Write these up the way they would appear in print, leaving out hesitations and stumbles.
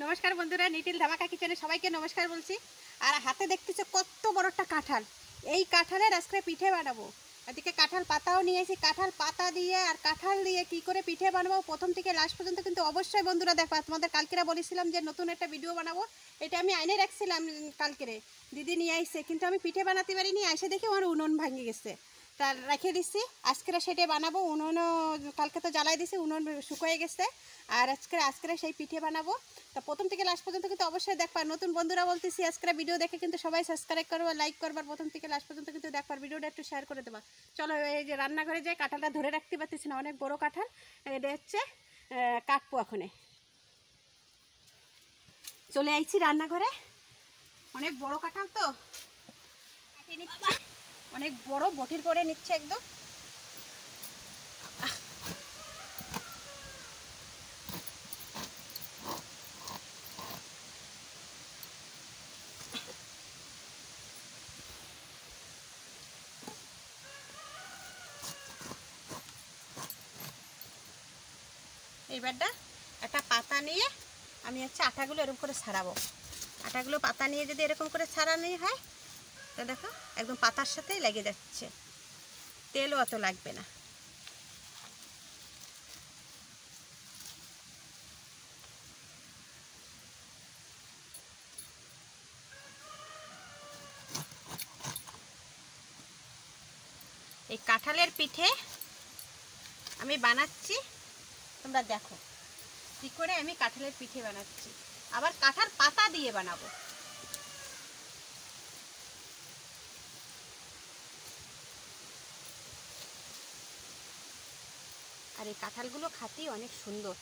নমস্কার বন্ধুরা, নিটিল ধামাকা কিচেনে সবাইকে নমস্কার বলছি। আর হাতে দেখতেছো কত বড় একটা কাঁঠাল। এই কাঁঠালের আজকে পিঠে বানাবো। এদিকে কাঁঠাল পাতাও নিয়ে এসেছি। কাঁঠাল পাতা দিয়ে আর কাঁঠাল দিয়ে কি করে পিঠে বানাবো প্রথম থেকে লাস্ট পর্যন্ত কিন্তু অবশ্যই বন্ধুরা দেখো। তোমাদের কালকেরা বলেছিলাম যে নতুন একটা ভিডিও বানাবো, এটা আমি আইনে রাখছিলাম কালকেরে, দিদি নিয়ে আসছে, কিন্তু আমি পিঠে বানাতে পারিনি। এসে দেখি আমার উনুন ভাঙে গেছে, তা রেখে দিচ্ছি। আজকে সেটা বানাবো। উনুনও কালকে তো জ্বালাই দিছি, উনুন শুকিয়ে গেছে। আর আজকে সেই পিঠে বানাবো। তা প্রথম থেকে লাস্ট পর্যন্ত কিন্তু অবশ্যই দেখবার। নতুন বন্ধুরা বলতেছি আজকে ভিডিও দেখে কিন্তু সবাই সাবস্ক্রাইব করবা, লাইক করবার, প্রথম থেকে লাস্ট পর্যন্ত কিন্তু দেখবার, ভিডিওটা একটু শেয়ার করে দেবা। চলো এই যে রান্নাঘরে যাই, কাঁঠালটা ধরে রাখতে পারতেছি না, অনেক বড় কাঁঠাল। এটা হচ্ছে কাটবো এখনে। চলে আইছি রান্নাঘরে, অনেক বড় কাঁঠাল তো কাটিয়ে নিচ্ছি, অনেক বড় বটির করে নিচ্ছে একদম। এইবারটা একটা পাতা নিয়ে আমি হচ্ছে আটাগুলো এরকম করে ছাড়াবো। আটাগুলো পাতা নিয়ে যদি এরকম করে ছাড়ানো হয় তো দেখো একদম পাতার সাথেই লেগে যাচ্ছে, তেলও অত লাগবে না। এই কাঁঠালের পিঠে আমি বানাচ্ছি, তোমরা দেখো কি করে আমি কাঁঠালের পিঠে বানাচ্ছি। আবার কাঁঠাল পাতা দিয়ে বানাবো। আর এই কাঁঠালগুলো খাতেই অনেক সুন্দর।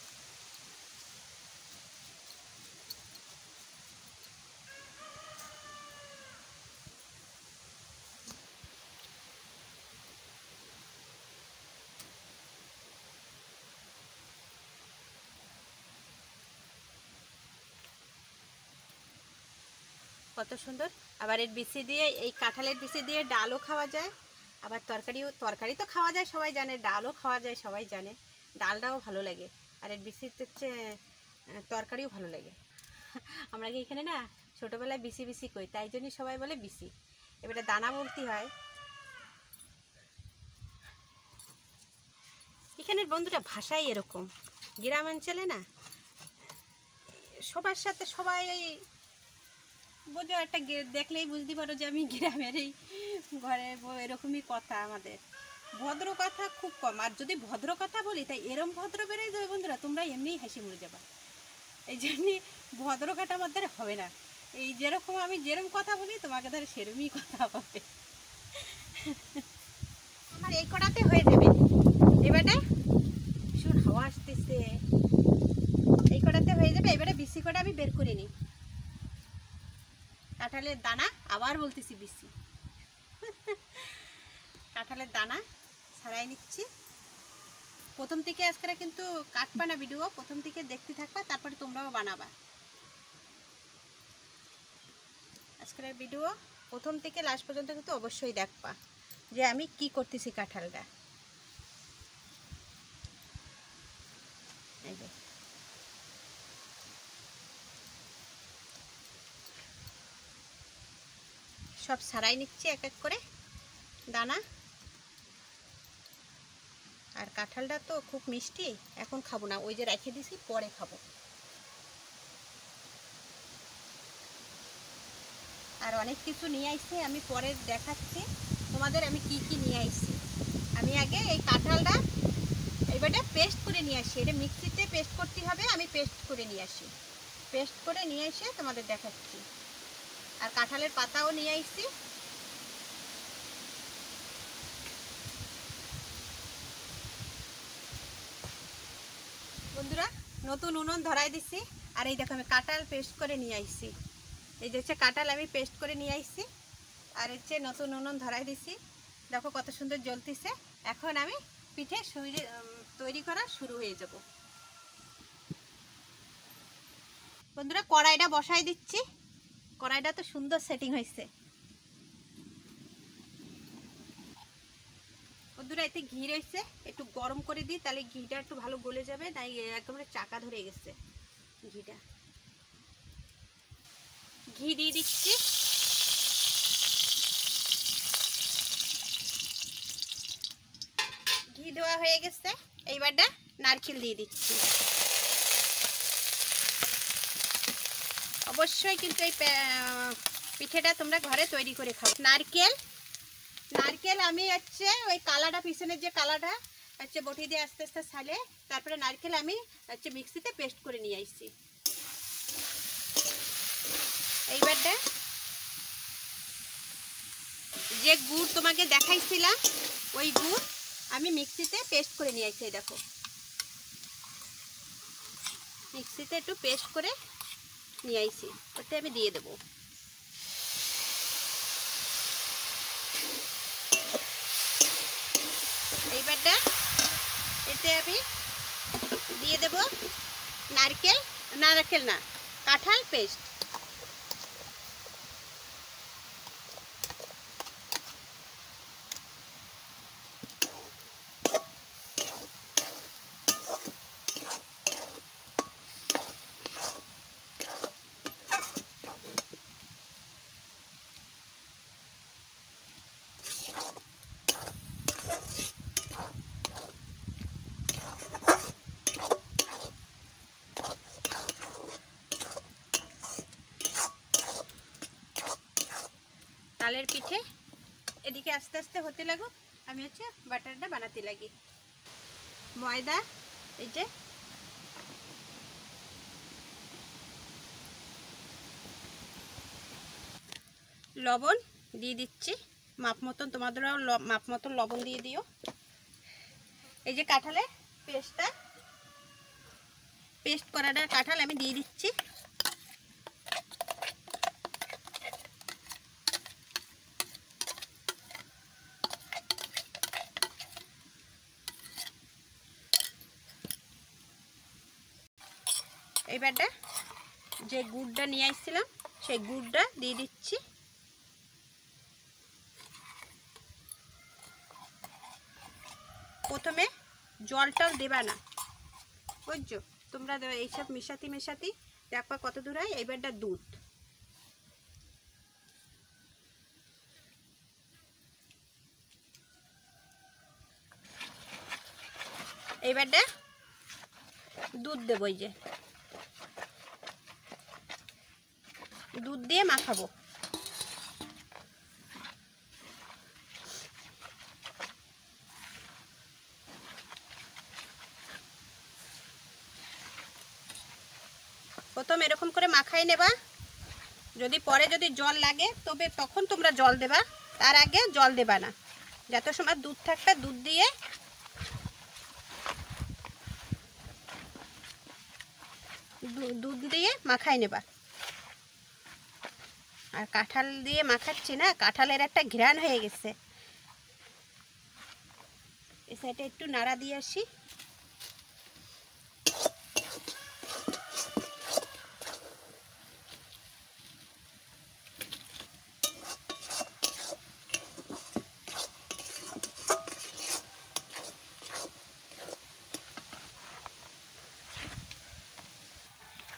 কত সুন্দর। আবার এর বিচি দিয়ে, এই কাঁঠালের বিচি দিয়ে ডালও খাওয়া যায়, আবার তরকারি তো খাওয়া যায় সবাই জানে, ডালও খাওয়া যায় সবাই জানে, ডালটাও ভালো লাগে। আর এর বিচিতে হচ্ছে তরকারিও ভালো লাগে। আমরা কি এখানে না ছোটোবেলায় বিচি বিচি কই, তাই জন্যই সবাই বলে বিচি। এবারে দানা বলতে হয়। এখানের বন্ধুরা ভাষাই এরকম, গ্রামাঞ্চলে না সবার সাথে সবাই বোঝো, একটা দেখলেই বুঝতে পারো যে আমি গ্রামের এই ঘরে এরকমই কথা। আমাদের ভদ্র কথা খুব কম, আর যদি ভদ্র কথা বলি তাই এরম ভদ্র বেড়ে যাবে বন্ধুরা, তোমরা এমনিই হাসি মরে যাবা। এই জন্যই ভদ্র কথা আমাদের হবে না। এই যেরকম আমি যেরকম কথা বলি তোমাকে ধরে সেরকমই কথা হবে। আমার এই কটাতে হয়ে যাবে। এবারে ভীষণ হাওয়া আসতেছে, এই কটাতে হয়ে যাবে। এবারে বিসি কটা আমি বের করে নিই। কাঁঠালের দানা, আবার বলতেছি বিসি, কাঁঠালের দানা ছাড়াই নিচ্ছি। প্রথম থেকে আজকে কিন্তু কাটবা না ভিডিও, প্রথম থেকে দেখতে থাকবা, তারপরে তোমরাও বানাবা। আজকের ভিডিও প্রথম থেকে লাস্ট পর্যন্ত কিন্তু অবশ্যই দেখবা যে আমি কি করতেছি কাঁঠালটা। এই যে সব ছাড়াই নিচ্ছি এক এক করে দানা। আর কাঁঠালটা তো খুব মিষ্টি, এখন খাবো না, ওই যে রেখে দিছি, পরে খাবো। আর অনেক কিছু নিয়ে আসছি, আমি পরে দেখাচ্ছি তোমাদের আমি কি কি নিয়ে আসছি। আমি আগে এই কাঁঠালটা এবারে পেস্ট করে নিয়ে আসি, এটা মিক্সিতে পেস্ট করতে হবে, আমি পেস্ট করে নিয়ে আসি। পেস্ট করে নিয়ে এসে তোমাদের দেখাচ্ছি। আর কাঁঠালের পাতাও নিয়ে আসছি। বন্ধুরা নতুন উনুন ধরাই দিচ্ছি। আর এই দেখো আমি কাঁঠাল পেস্ট করে নিয়ে আসছি। এই যে হচ্ছে কাঁঠাল আমি পেস্ট করে নিয়ে আসছি। আর হচ্ছে নতুন উনুন ধরাই দিছি, দেখো কত সুন্দর জ্বলতেছে। এখন আমি পিঠে তৈরি করা শুরু হয়ে যাব। বন্ধুরা কড়াইটা বসাই দিচ্ছি। কড়াইটা তো সুন্দর সেটিং হয়েছে। বন্ধুরা এতে ঘি রয়েছে, একটু গরম করে দিই, তাহলে ঘিটা একটু ভালো গলে যাবে, তাই একেবারে চাকা ধরে গেছে ঘিটা। ঘি দিয়ে দিচ্ছি। ঘি দেওয়া হয়ে গেছে, এইবারটা নারকেল দিয়ে দিচ্ছি। অবশ্যই কিন্তু এই পিঠেটা তোমরা ঘরে তৈরি করে খাও। নারকেল আমি হচ্ছে ওই কালাটা, পিছনের যে কালাটা হচ্ছে বটি দিয়ে আস্তে আস্তে ছালে, তারপরে নারকেল আমি হচ্ছে মিক্সিতে পেস্ট করে নিয়ে আসছি। এইবারটা যে গুড় তোমাকে দেখাইছিলাম ওই গুড় আমি মিক্সিতে পেস্ট করে নিয়ে আসছি। দেখো মিক্সিতে একটু পেস্ট করে নিয়ে আসছি, ওতে আমি দিয়ে দেবো। এইবারটা এতে আমি দিয়ে দেব নারকেল না, কাঁঠাল পেস্ট। তালের পিঠে এদিকে আস্তে আস্তে হতে লাগুক, আমি হচ্ছে বাটারটা বানাতে লাগি। ময়দা, এই যে লবণ দিয়ে দিচ্ছি মাপ মতন, তোমাদেরও মাপ মতন লবণ দিয়ে দিও। এই যে কাঁঠালের পেস্ট করাটা কাঁঠাল আমি দিয়ে দিচ্ছি। এইবারটা যে গুড়টা নিয়ে আসছিলাম সেই গুড়টা দিয়ে দিচ্ছি। প্রথমে জলটাও দেবা না, বুঝছো? তোমরা এইসব মেশাতি দেখবা কত দূর হয়। এইবারটা দুধ, এইবারটা দুধ দেবো। এই যে দুধ দিয়ে মাখাবো। প্রথম এরকম করে মাখাই নেবা, যদি পরে যদি জল লাগে তবে তখন তোমরা জল দেবা, তার আগে জল দেবা না। যত সময় দুধ থাকবে দুধ দিয়ে মাখাই নেবা। আর কাঁঠাল দিয়ে মাখাচ্ছি না, কাঁঠালের একটা ঘ্রাণ হয়ে গেছে। এই সাইডে একটু নাড়া দিয়ে আসি।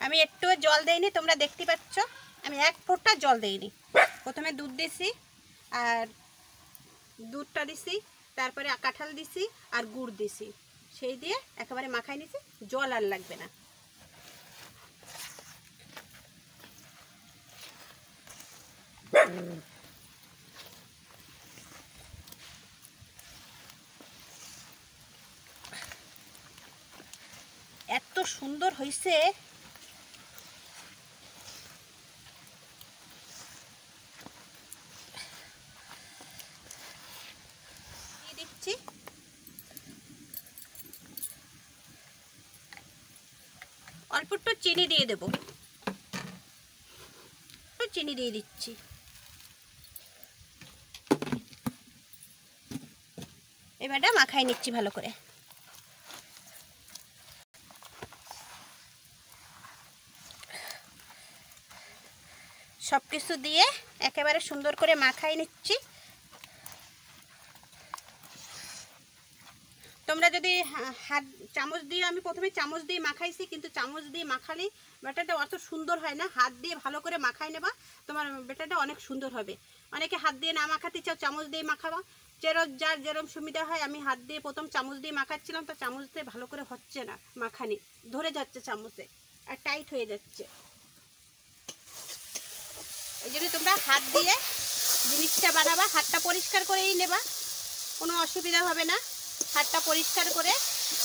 আমি একটু জল দেইনি, তোমরা দেখতে পাচ্ছ আমি এক ফোঁটা জল দেইনি। প্রথমে দুধ দিছি, আর দুধটা দিছি, তারপরে কাঁঠাল দিছি আর গুড় দিছি, সেই দিয়ে একেবারে মাখাই নিছি। জল আর লাগবে না। এত সুন্দর হয়েছে। দিচ্ছি অল্প একটু চিনি দিয়ে দেব, চিনি দিয়ে দিচ্ছি। এবারটা মাখাই নিচ্ছি ভালো করে। সব কিছু দিয়ে একেবারে সুন্দর করে মাখাই নিচ্ছি। তোমরা যদি হাত চামচ দিয়ে, আমি প্রথমে চামচ দিয়ে মাখাইছি, কিন্তু চামচ দিয়ে মাখালে ব্যাটারটা অত সুন্দর হয় না, হাত দিয়ে ভালো করে মাখায় নেবা, তোমার ব্যাটারটা অনেক সুন্দর হবে। অনেকে হাত দিয়ে না মাখাতে চাও, চামচ দিয়ে মাখাবা, যার যেরকম সুবিধা হয়। আমি হাত দিয়ে প্রথম চামচ দিয়ে মাখাচ্ছিলাম, তো চামচ দিয়ে ভালো করে হচ্ছে না মাখানি, ধরে যাচ্ছে চামচে আর টাইট হয়ে যাচ্ছে। এই জন্য তোমরা হাত দিয়ে জিনিসটা বানাবা, হাতটা পরিষ্কার করেই নেবা, কোনো অসুবিধা হবে না। হাতটা পরিষ্কার করে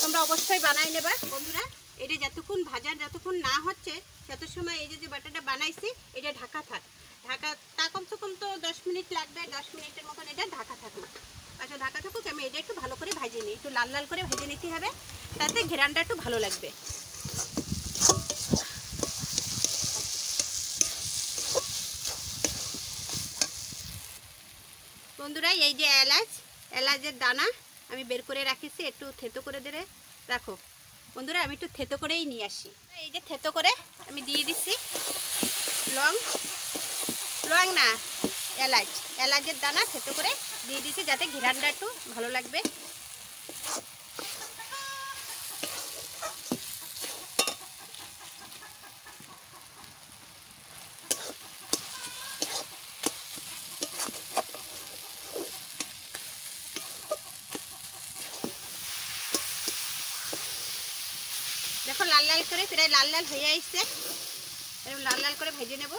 তোমরা অবশ্যই বানাই নেবা বন্ধুরা। এটা যতক্ষণ ভাজার যতক্ষণ না হচ্ছে তত সময় এই যে বাটাটা বানাইছি এটা ঢাকা থাক, তা কমসে কম তো 10 মিনিট লাগবে, 10 মিনিটের মতন এটা ঢাকা থাকুক। আচ্ছা ঢাকা থাকুক, আমি এটা একটু ভালো করে ভাজে নিই, একটু লাল লাল করে ভেজে নিতে হবে, তাতে ঘেরানটা একটু ভালো লাগবে। বন্ধুরা এই যে এলাচের দানা আমি বের করে রাখিছি, একটু থেতো করে দিলে রাখো বন্ধুরা। আমি একটু থেতো করেই নিয়ে আসি, এই যে থেতো করে আমি দিয়ে দিচ্ছি লং না এলাচের দানা থেতো করে দিয়ে দিচ্ছি, যাতে ঘেরানটা একটু ভালো লাগবে। দেখো লাল লাল করে প্রায় লাল লাল হয়ে আসছে, এরকম লাল লাল করে ভেজে নেব।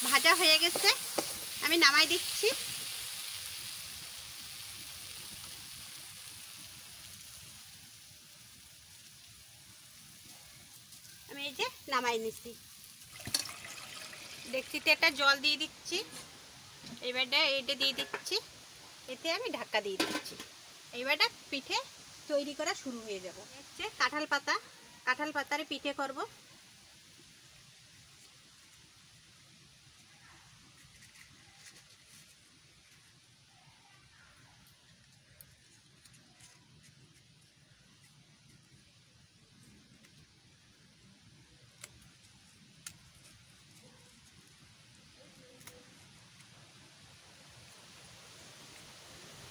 ভাজা হয়ে গেছে, আমি নামাই দিচ্ছি। আমি এই যে নামাই নিচ্ছি, দেখছিতে একটা জল দিয়ে দিচ্ছি, এইবারটা এইটা দিয়ে দিচ্ছি, এতে আমি ঢাকা দিয়ে দিচ্ছি। এইবারটা পিঠে তৈরি করা শুরু হয়ে যাব। হচ্ছে কাঁঠাল পাতার পিঠে করব।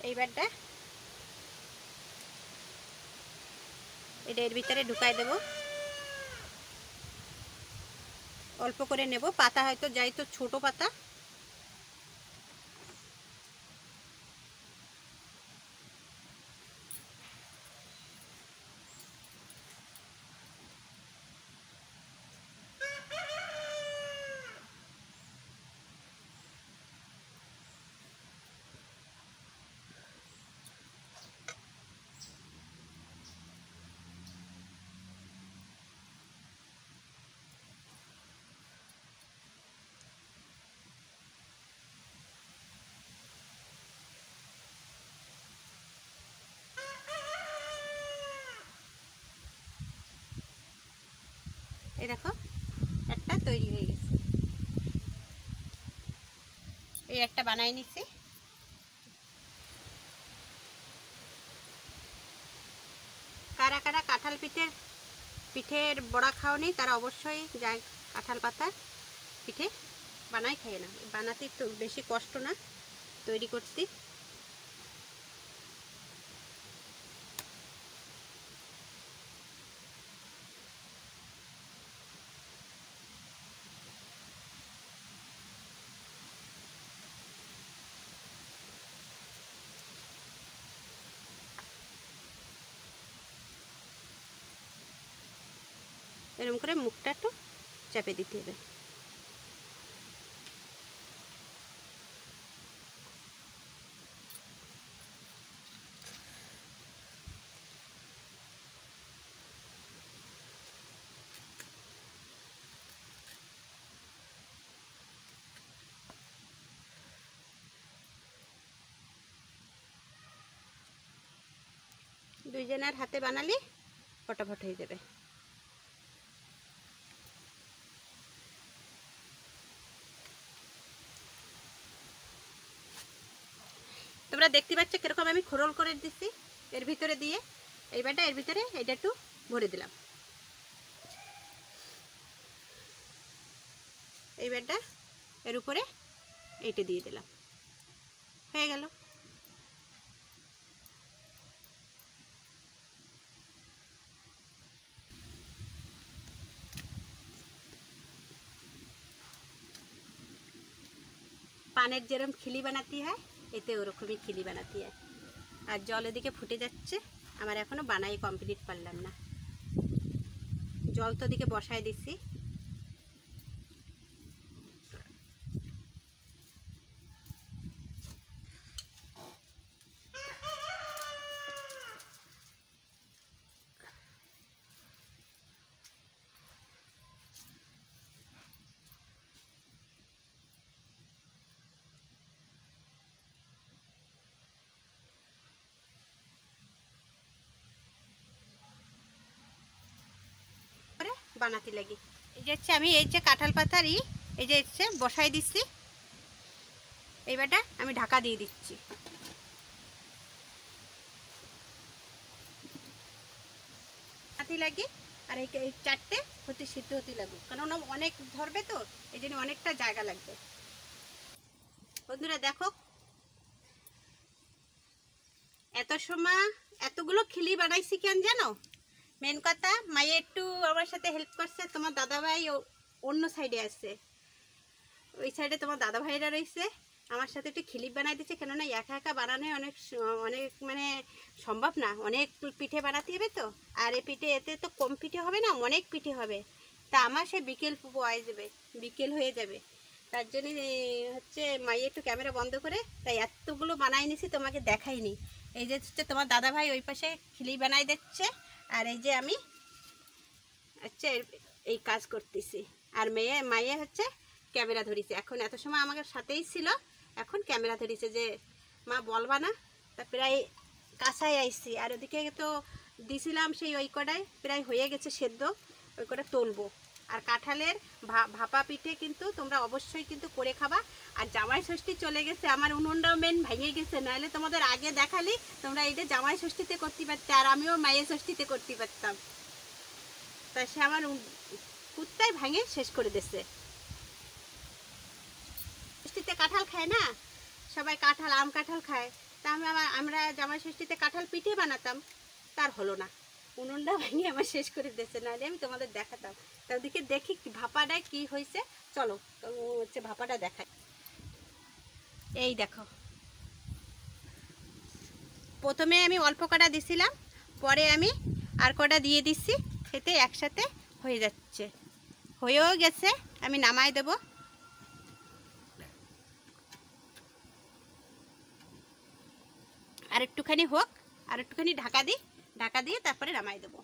এইবারটা এটা এর ভিতরে ঢুকাই দেব, অল্প করে নেব, পাতা হয়তো যাই তো ছোট পাতা। এই দেখো একটা তৈরি হয়ে গেছে, এই একটা বানাই নিচ্ছি। কারা কারা কাঁঠাল পিঠের বড়া খাওনি তারা অবশ্যই যায় কাঁঠাল পাতার পিঠে বানাই খায় না, বানাতে একটু বেশি কষ্ট না তৈরি করতে। এরকম করে মুখটা একটু চাপে দিতে হবে। দুইজনের হাতে বানালে ফটাফট হয়ে যাবে। তোমরা দেখতে পাচ্ছ কিরকম আমি খোরল করে দিচ্ছি এর ভিতরে দিয়ে। এইবারটা এর ভিতরে এটা একটু ভরে দিলাম, এইবারটা এর উপরে এইটা দিয়ে দিলাম, হয়ে গেল। পানের যেরকম খিলি বানাতে হয় এতে ওরকমই খিলি বানাতে হয়। আর জল এদিকে ফুটে যাচ্ছে, আমার এখনও বানাই কমপ্লিট পারলাম না। জল তো ওদিকে বসায় দিচ্ছি। বানাতে লাগি। এই যে হচ্ছে আমি এই যে কাঁঠাল পাতারই এই যে হচ্ছে বসাই দিচ্ছি। এইবারটা আমি ঢাকা দিয়ে দিচ্ছি। হাতি লাগি আর এই চারটে হতে সিদ্ধ হতে লাগুক, কারণ অনেক ধরবে তো এই জন্য অনেকটা জায়গা লাগবে। বন্ধুরা দেখো, এত সময় এতগুলো খিলি বানাইছি কেন জানো? মেন কথা, মায়ে একটু আমার সাথে হেল্প করছে, তোমার দাদাভাই অন্য সাইডে আছে, ওই সাইডে তোমার দাদা ভাইরা রয়েছে, আমার সাথে একটু খিলি বানাই দিচ্ছে। কেননা একা একা বানানো অনেক অনেক মানে সম্ভব না, অনেক পিঠে বানাতে হবে তো। আর এই পিঠে এতে তো কম পিঠে হবে না, অনেক পিঠে হবে। তা আমার সে বিকেল হয়ে যাবে, বিকেল হয়ে যাবে। তার জন্য হচ্ছে মাই একটু ক্যামেরা বন্ধ করে তাই এতগুলো বানাই নিছি, তোমাকে দেখাইনি। এই যে হচ্ছে তোমার দাদা ভাই ওই পাশে খিলি বানাই দিচ্ছে, আর এই যে আমি হচ্ছে এই কাজ করতেছি। আর মাইয়ে হচ্ছে ক্যামেরা ধরিছে। এখন এত সময় আমাদের সাথেই ছিল, এখন ক্যামেরা ধরিছে যে মা বলবা না। তা প্রায় কাঁচাই আইছি, আর ওদিকে তো দিছিলাম সেই ওই কড়াই প্রায় হয়ে গেছে সেদ্ধ, ওই কটা তুলবো। আর কাঁঠালের ভাপা পিঠে কিন্তু তোমরা অবশ্যই কিন্তু করে খাবা। আর জামাই ষষ্ঠী চলে গেছে, আমার উনুনটাও মেন ভেঙে গেছে, নাহলে তোমাদের আগে দেখালি তোমরা এইটা জামাই ষষ্ঠীতে করতে পারতে, আর আমিও মায়ের ষষ্ঠীতে করতে পারতাম। তা সে আমার কুত্তায় ভাঙে শেষ করে দিচ্ছে। ষষ্ঠীতে কাঁঠাল খায় না সবাই, কাঁঠাল আম কাঁঠাল খায়। তা আমরা জামাই ষষ্ঠীতে কাঁঠাল পিঠে বানাতাম, তার হলো না, উনুনটা ভেঙে আমার শেষ করে দিচ্ছে, নাহলে আমি তোমাদের দেখাতাম। তা ওদিকে দেখি ভাপাটায় কি হয়েছে, চলো হচ্ছে ভাপাটা দেখাই। এই দেখো, প্রথমে আমি অল্প কটা দিছিলাম, পরে আমি আর কটা দিয়ে দিচ্ছি, এতে একসাথে হয়ে যাচ্ছে। হয়েও গেছে, আমি নামাই দেব। আর একটুখানি হোক, আর একটুখানি ঢাকা দিই, ঢাকা দিয়ে তারপরে নামাই দেবো।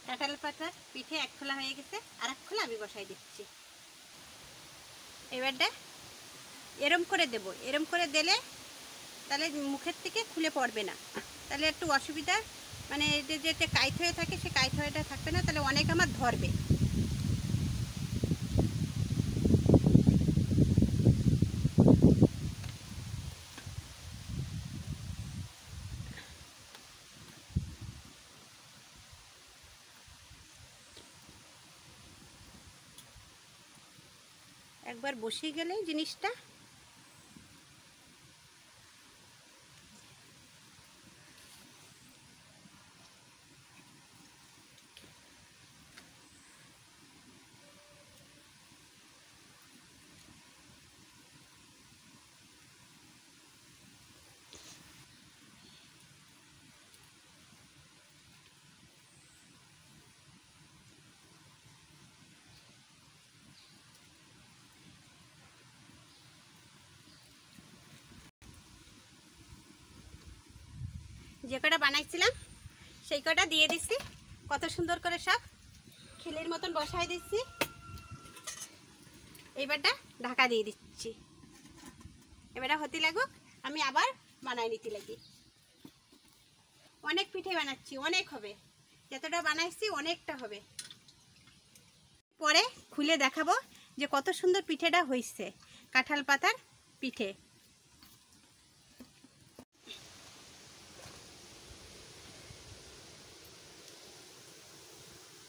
কাঁঠাল পাতার পিঠে এক খোলা হয়ে গেছে, আর এক খোলা আমি বসাই দিচ্ছি। এবারটা এরম করে দেব, এরম করে দিলে তাহলে মুখের থেকে খুলে পড়বে না, তাহলে একটু অসুবিধা, মানে যেটা কাইট হয়ে থাকে সে কাইট হয়েটা থাকবে না, তাহলে অনেক আমার ধরবে। একবার বসে গেলে জিনিসটা যে কটা বানাইছিলাম সেই কটা দিয়ে দিচ্ছি, কত সুন্দর করে সব খিলির মতন বসাই দিচ্ছি। এইবারটা ঢাকা দিয়ে দিচ্ছি, এবারটা হতে লাগুক, আমি আবার বানাই নিতে লাগি। অনেক পিঠে বানাচ্ছি, অনেক হবে, যতটা বানাইছি অনেকটা হবে। পরে খুলে দেখাবো যে কত সুন্দর পিঠেটা হয়েছে, কাঁঠাল পাতার পিঠে।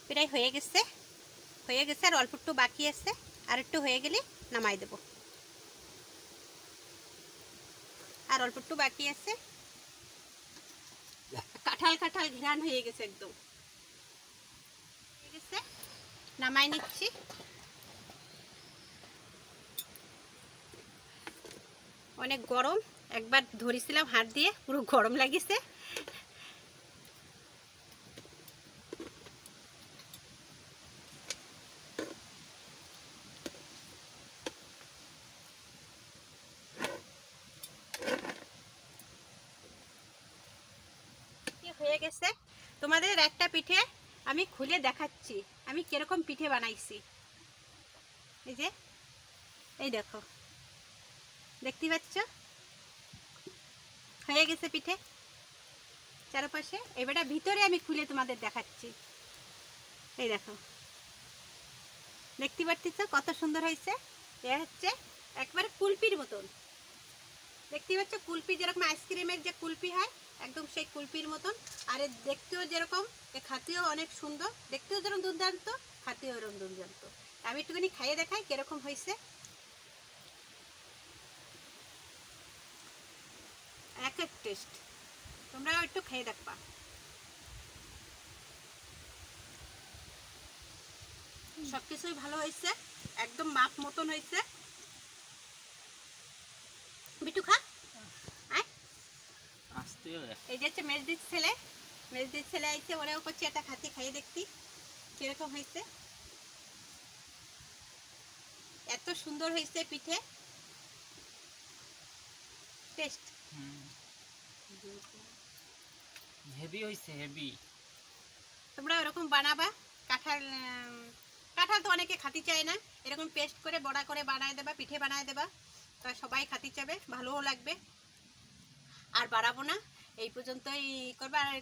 প্রায় হয়ে গেছে আর অল্প একটু বাকি আছে, আর একটু হয়ে গেলে নামাই দেব। আর অল্প একটু বাকি আছে। কাঁঠাল কাঁঠাল ঘ্রাণ হয়ে গেছে, একদম হয়ে গেছে। নামাই নিচ্ছি। অনেক গরম, একবার ধরেছিলাম হাত দিয়ে, পুরো গরম লাগিছে। হয়ে গেছে। তোমাদের একটা পিঠে আমি খুলে দেখাচ্ছি আমি কিরকম পিঠে বানাইছি। এই যে, এই দেখো, দেখতে পাচ্ছ হয়ে গেছে পিঠে চারপাশে। এবারে ভিতরে আমি খুলে তোমাদের দেখাচ্ছি। এই দেখো, দেখতে পাচ্ছ কত সুন্দর হয়েছে। এ হচ্ছে একবারে কুলপির মতন, দেখতে পাচ্ছ কুলপি যেরকম আইসক্রিমের যে কুলপি হয়, একদম সেই কুলপির মতন। আর দেখতেও যেরকম, খাতেও অনেক সুন্দর, দেখতেও যেরকম দুর্দান্ত, খাতেও এরকম দুর্দান্ত। আমি একটুখানি খাইয়ে দেখাই কিরকম হয়েছে। এক এক টেস্ট, তোমরাও একটু খেয়ে দেখবা। সবকিছুই ভালো হয়েছে, একদম মাপ মতন হয়েছে। বিটু খা। এই যে হচ্ছে মেজদির ছেলে, মেজদির ছেলে আইছে, ওরাও করছে এটা খাতে খাইয়ে দেখতি কিরকম হয়েছে। এত সুন্দর হয়েছে পিঠে, টেস্ট হেভি হইছে, হেভি। তোমরা এরকম বানাবা। কাঁঠাল কাঁঠাল তো অনেকে খাতি চায় না, এরকম পেস্ট করে বড়া করে বানায় দেবা, পিঠে বানায় দেবা, তা সবাই খাতি চাবে, ভালোও লাগবে। আর বাড়াবো না, এই পর্যন্তই করবা। আর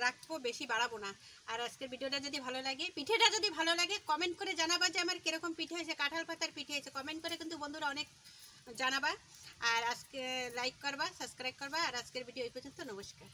রাখবো, বেশি বাড়াবো না। আর আজকের ভিডিওটা যদি ভালো লাগে, পিঠেটা যদি ভালো লাগে, কমেন্ট করে জানাবা যে আমার কিরকম পিঠে হয়েছে, কাঁঠাল পাতার পিঠে হয়েছে। কমেন্ট করে কিন্তু বন্ধুরা অনেক জানাবা। আর আজকে লাইক করবা, সাবস্ক্রাইব করবা। আর আজকের ভিডিও এই পর্যন্ত, নমস্কার।